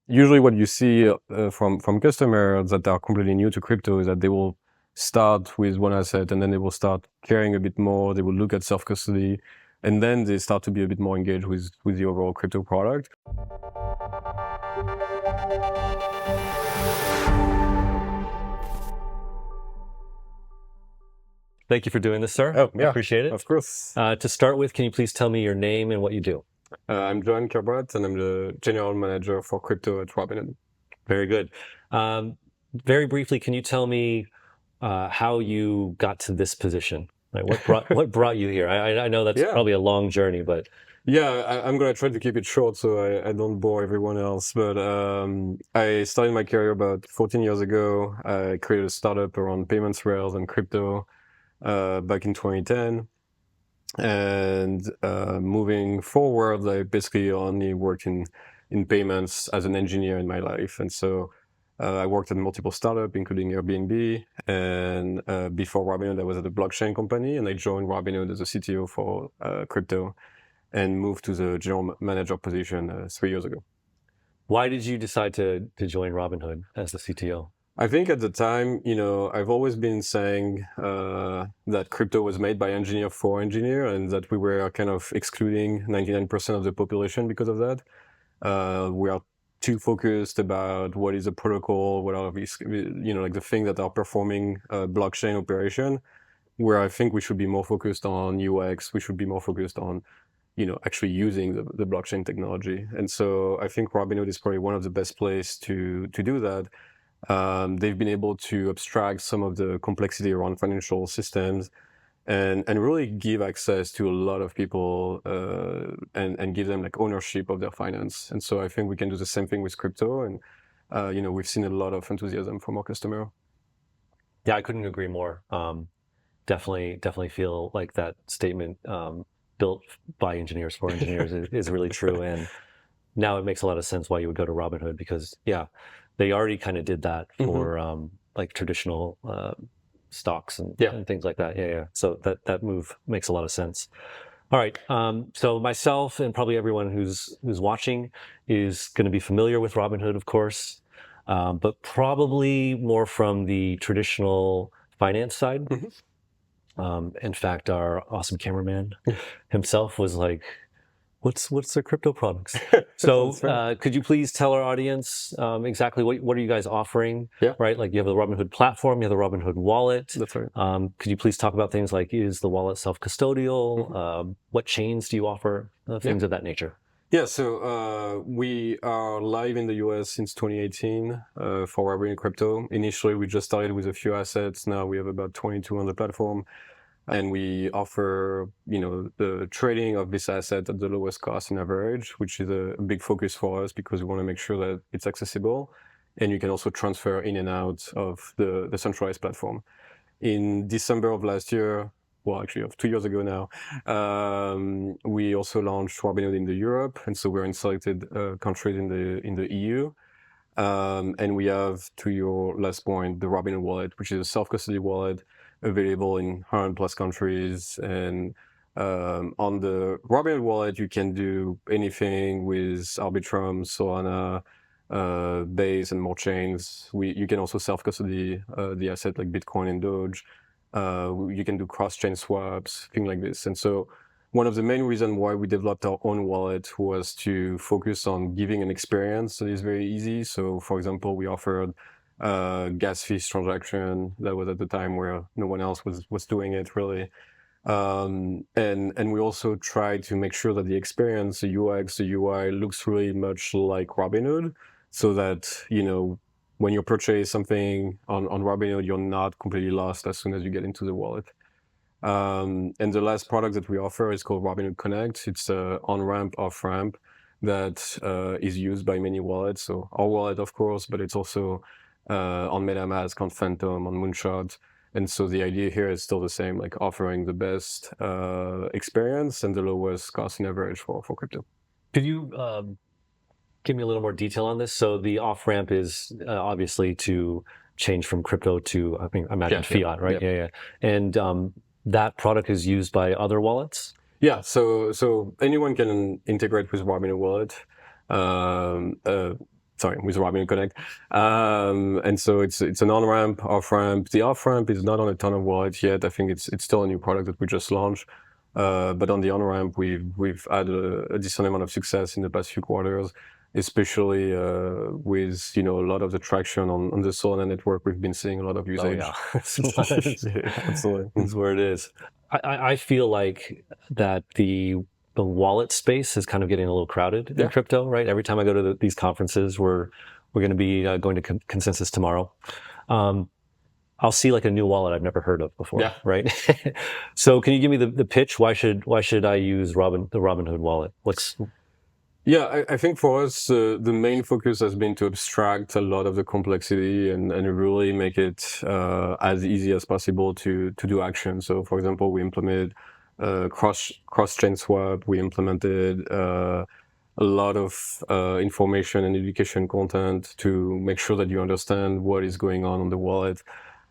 usually what you see from customers that are completely new to crypto is that they will start with one asset and then they will start caring a bit more. They will look at self-custody, and then they start to be a bit more engaged with the overall crypto product. Thank you for doing this, sir. Oh, yeah, I appreciate it. Of course. To start with, can you please tell me your name and what you do? I'm Johann Kerbrat, and I'm the general manager for crypto at Robinhood. Very good. Very briefly, can you tell me how you got to this position? Like what brought you here? I know that's probably a long journey, but yeah, I'm gonna try to keep it short so I don't bore everyone else. But I started my career about 14 years ago. I created a startup around payments rails and crypto back in 2010. And moving forward, I basically only worked in payments as an engineer in my life. And so I worked at multiple startups, including Airbnb. And before Robinhood, I was at a blockchain company, and I joined Robinhood as a CTO for crypto and moved to the general manager position 3 years ago. Why did you decide to join Robinhood as the CTO? I think at the time, I've always been saying that crypto was made by engineer for engineer, and that we were kind of excluding 99% of the population because of that. We are too focused about what is a protocol, what are these, like the things that are performing blockchain operation, where I think we should be more focused on UX. We should be more focused on, actually using the blockchain technology. And so I think Robinhood is probably one of the best places to do that. They've been able to abstract some of the complexity around financial systems and really give access to a lot of people and give them like ownership of their finance. And so I think we can do the same thing with crypto. And, we've seen a lot of enthusiasm from our customer. Yeah, I couldn't agree more. Definitely feel like that statement built by engineers for engineers is really true. And now it makes a lot of sense why you would go to Robinhood, because they already kind of did that for like traditional stocks and things like that. Yeah. So that move makes a lot of sense. All right. So myself and probably everyone who's watching is going to be familiar with Robinhood, of course, but probably more from the traditional finance side. In fact, our awesome cameraman himself was like, what's their crypto products? So could you please tell our audience exactly what are you guys offering? Right? Like you have the Robinhood platform, you have the Robinhood wallet. That's right. Could you please talk about things like, is the wallet self-custodial? What chains do you offer? Things of that nature. Yeah, so we are live in the US since 2018 for Robinhood Crypto. Initially, we just started with a few assets. Now we have about 22 on the platform. And we offer, the trading of this asset at the lowest cost in average, which is a big focus for us because we want to make sure that it's accessible. And you can also transfer in and out of the centralized platform. In December of last year, well, actually of 2 years ago now, we also launched Robinhood in the Europe. And so we're in selected countries in the EU. And we have, to your last point, the Robinhood wallet, which is a self-custody wallet available in 100 plus countries. And on the Robinhood wallet, you can do anything with Arbitrum, Solana, Base, and more chains. You can also self-custody the asset like Bitcoin and Doge. You can do cross-chain swaps, things like this. And so one of the main reasons why we developed our own wallet was to focus on giving an experience that is very easy. So, for example, we offered gas fees transaction that was at the time where no one else was doing it really. And we also tried to make sure that the experience, the UX, the UI looks really much like Robinhood, so that, when you purchase something on Robinhood, you're not completely lost as soon as you get into the wallet. And the last product that we offer is called Robinhood Connect. It's a on-ramp, off-ramp that is used by many wallets. So our wallet, of course, but it's also on MetaMask, on Phantom, on Moonshot. And so the idea here is still the same, like offering the best experience and the lowest cost in average for crypto. Could you give me a little more detail on this? So the off-ramp is obviously to change from crypto to, I imagine fiat, right? Yeah. And that product is used by other wallets? Yeah, so anyone can integrate with Robinhood Wallet. with Robinhood Connect. And so it's an on-ramp, off-ramp. The off-ramp is not on a ton of wallets yet. I think it's still a new product that we just launched. But on the on-ramp, we've had a decent amount of success in the past few quarters, especially with a lot of the traction on the Solana network. We've been seeing a lot of usage. Oh yeah, Yeah, absolutely. That's where it is. I feel like that the wallet space is kind of getting a little crowded in crypto, right? Every time I go to these conferences, we're going to be going to Consensus tomorrow. I'll see like a new wallet I've never heard of before, right? So can you give me the pitch? Why should I use the Robinhood wallet? Yeah, I think for us, the main focus has been to abstract a lot of the complexity and really make it as easy as possible to do action. So, for example, we implemented cross-chain swap. We implemented a lot of information and education content to make sure that you understand what is going on the wallet.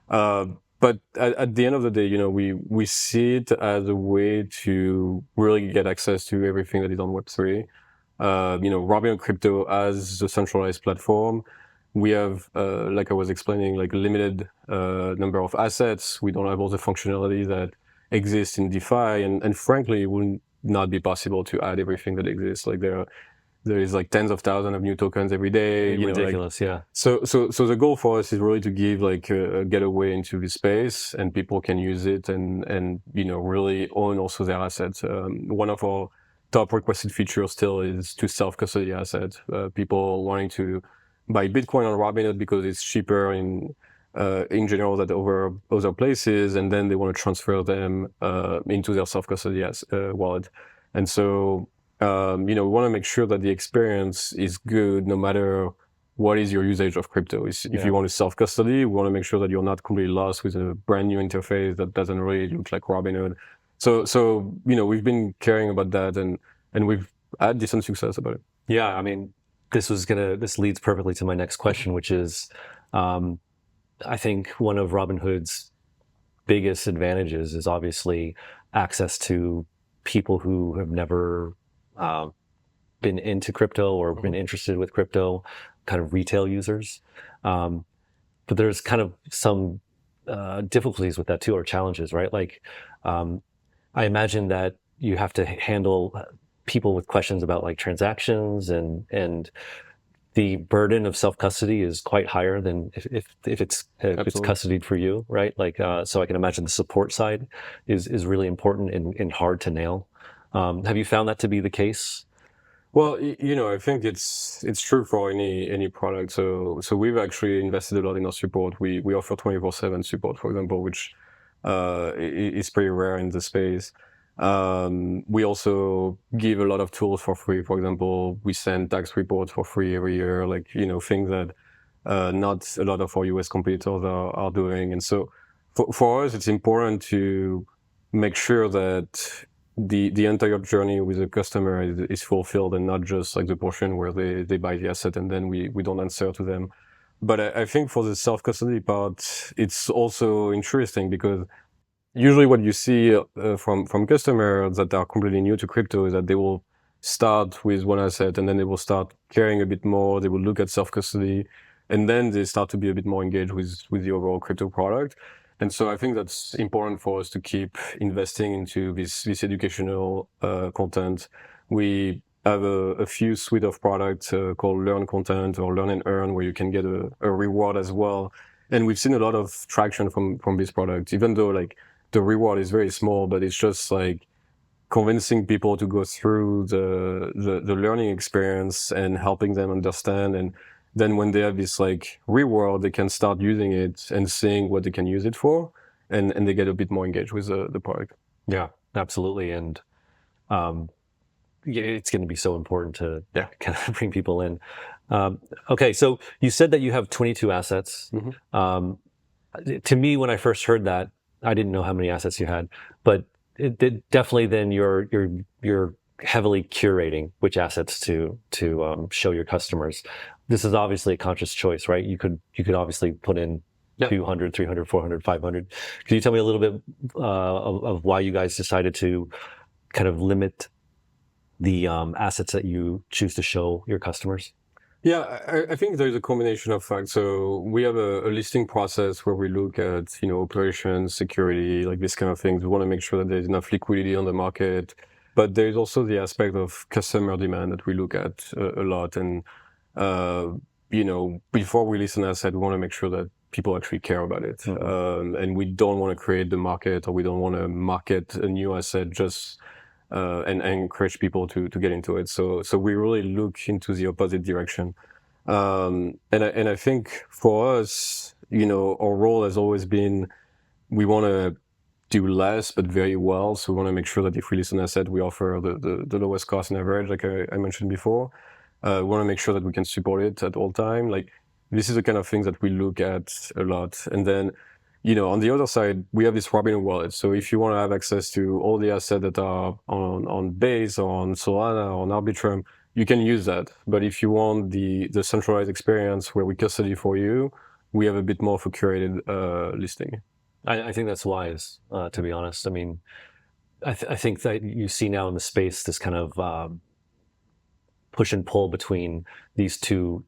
But at the end of the day, we see it as a way to really get access to everything that is on Web3. Robinhood Crypto as a centralized platform, we have, like I was explaining, like limited number of assets. We don't have all the functionality that exists in DeFi, and frankly, it would not be possible to add everything that exists. Like there is like tens of thousands of new tokens every day. Ridiculous, yeah. So the goal for us is really to give like a getaway into this space, and people can use it and really own also their assets. One of our top requested feature still is to self-custody assets. People wanting to buy Bitcoin on Robinhood because it's cheaper in general than over other places, and then they want to transfer them into their self-custody wallet. And so we want to make sure that the experience is good no matter what is your usage of crypto. If you want to self-custody, we want to make sure that you're not completely lost with a brand new interface that doesn't really look like Robinhood. So we've been caring about that, and we've had decent success about it. Yeah, I mean, this leads perfectly to my next question, which is, I think one of Robinhood's biggest advantages is obviously access to people who have never been into crypto or been interested with crypto, kind of retail users. But there's kind of some difficulties with that too, or challenges, right? Like, I imagine that you have to handle people with questions about like transactions, and the burden of self-custody is quite higher than if it's custodied for you, right? Like, so I can imagine the support side is really important and hard to nail. Have you found that to be the case? Well, I think it's true for any product. So we've actually invested a lot in our support. We offer 24/7 support, for example, which is pretty rare in the space. We also give a lot of tools for free. For example, we send tax reports for free every year, like, things that not a lot of our US competitors are doing. And so for us, it's important to make sure that the entire journey with the customer is fulfilled, and not just like the portion where they buy the asset and then we don't answer to them. But I think for the self-custody part, it's also interesting because usually what you see from customers that are completely new to crypto is that they will start with one asset, and then they will start caring a bit more. They will look at self-custody, and then they start to be a bit more engaged with the overall crypto product. And so I think that's important for us to keep investing into this educational content. We have a few suite of products called Learn Content or Learn and Earn, where you can get a reward as well. And we've seen a lot of traction from this product, even though like the reward is very small, but it's just like convincing people to go through the learning experience and helping them understand. And then when they have this like reward, they can start using it and seeing what they can use it for, and they get a bit more engaged with the product. Yeah, absolutely. And it's going to be so important to kind of bring people in. Okay, so you said that you have 22 assets. To me, when I first heard that, I didn't know how many assets you had, but it definitely then you're heavily curating which assets to show your customers. This is obviously a conscious choice, right? You could obviously put in 200, 300, 400, 500. Could you tell me a little bit of why you guys decided to kind of limit the assets that you choose to show your customers? Yeah, I think there's a combination of facts. So we have a listing process where we look at, operations, security, like this kind of things. We want to make sure that there's enough liquidity on the market. But there's also the aspect of customer demand that we look at a lot. And, before we list an asset, we want to make sure that people actually care about it. And we don't want to create the market, or we don't want to market a new asset just and encourage people to get into it. So we really look into the opposite direction. And I think for us, our role has always been, we want to do less but very well. So we want to make sure that if we list an asset, we offer the lowest cost and average, like I mentioned before. We want to make sure that we can support it at all time. Like, this is the kind of things that we look at a lot. And then, on the other side, we have this Robinhood wallet. So if you want to have access to all the assets that are on Base or on Solana or on Arbitrum, you can use that. But if you want the centralized experience where we custody for you, we have a bit more of a curated listing. I think that's wise, to be honest. I mean, I think that you see now in the space this kind of push and pull between these two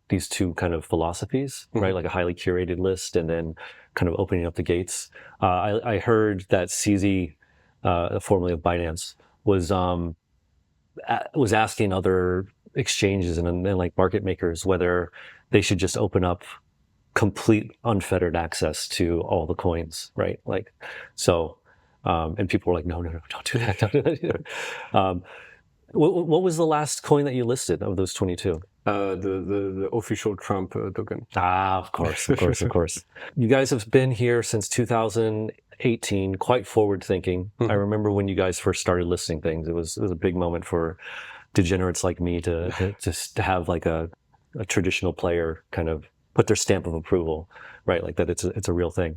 kind of philosophies, right? Like a highly curated list, and then kind of opening up the gates. I heard that CZ, formerly of Binance, was asking other exchanges and like market makers whether they should just open up complete unfettered access to all the coins, right? Like, so, and people were like, no, don't do that. Don't do that. What was the last coin that you listed of those 22? The official Trump token. Of course. You guys have been here since 2018, quite forward thinking. I remember when you guys first started listing things, it was a big moment for degenerates like me to have like a traditional player kind of put their stamp of approval, right? Like that it's a real thing.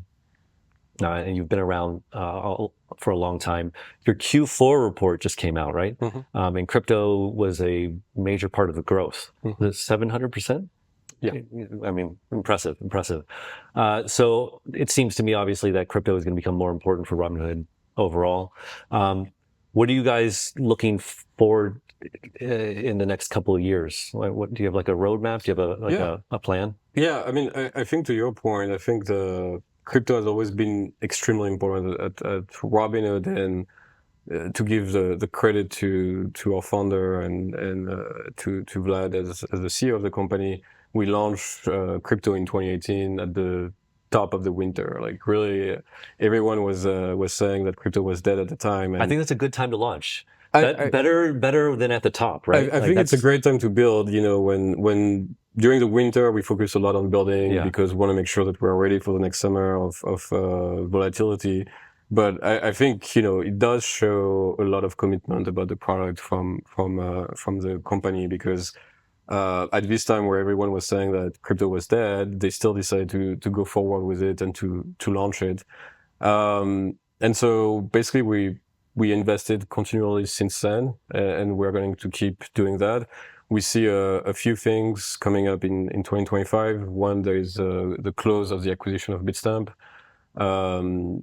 And you've been around for a long time. Your Q4 report just came out, right? And crypto was a major part of the growth. 700%? Yeah. I mean, impressive. So it seems to me, obviously, that crypto is going to become more important for Robinhood overall. What are you guys looking forward in the next couple of years? What do you have, like a roadmap? Do you have a plan? Yeah, I mean, I think to your point, I think the crypto has always been extremely important at Robinhood, and to give the credit to our founder and to Vlad as the CEO of the company, we launched crypto in 2018 at the top of the winter. Like, really, everyone was saying that crypto was dead at the time. And I think that's a good time to launch. Better than at the top, right? I think it's a great time to build. When during the winter we focus a lot on building because we want to make sure that we're ready for the next summer of volatility. But I think it does show a lot of commitment about the product from the company, because at this time where everyone was saying that crypto was dead, they still decided to go forward with it and to launch it. And so basically we invested continually since then, and we're going to keep doing that. We see a few things coming up in 2025. One, there is the close of the acquisition of Bitstamp.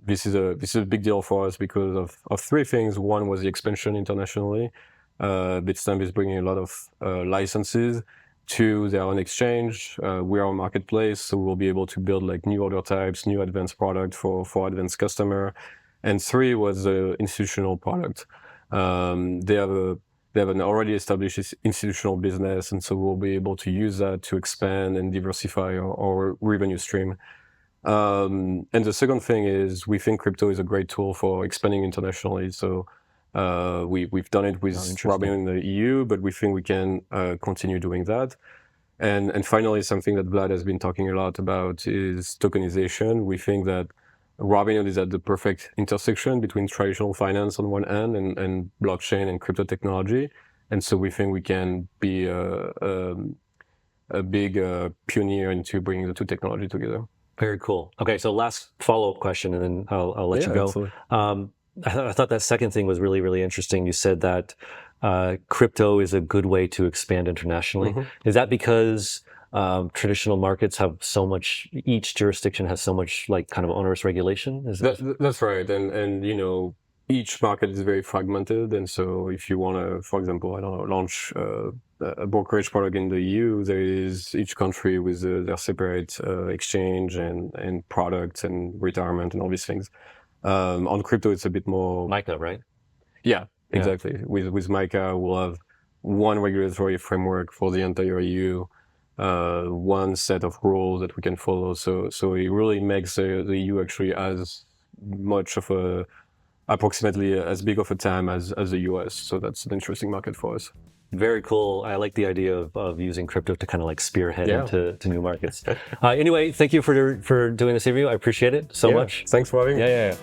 This is a big deal for us because of three things. One was the expansion internationally. Bitstamp is bringing a lot of licenses. Two, they are an exchange. We are a marketplace, so we'll be able to build like new order types, new advanced product for advanced customer. And three was the institutional product. They have an already established institutional business, and so we'll be able to use that to expand and diversify our revenue stream. And the second thing is, we think crypto is a great tool for expanding internationally. So we've done it with Robinhood in the EU, but we think we can continue doing that. And finally, something that Vlad has been talking a lot about is tokenization. We think that Robinhood is at the perfect intersection between traditional finance on one end and blockchain and crypto technology. And so we think we can be a big pioneer into bringing the two technology together. Very cool. Okay, so last follow-up question, and then I'll let you go. Absolutely. I thought that second thing was really, really interesting. You said that crypto is a good way to expand internationally. Is that because traditional markets have so much, each jurisdiction has so much like kind of onerous regulation? That's right. And each market is very fragmented. And so if you want to, for example, I don't know, launch a brokerage product in the EU, there is each country with their separate exchange and products and retirement and all these things. On crypto, it's a bit more... MiCA, right? Yeah, exactly. With MiCA, we'll have one regulatory framework for the entire EU, one set of rules that we can follow. So it really makes the EU actually as much of approximately as big of a TAM as the US. So that's an interesting market for us. Very cool. I like the idea of using crypto to kind of like spearhead into new markets. Anyway, thank you for doing this interview. I appreciate it so much. Thanks for having me. Yeah.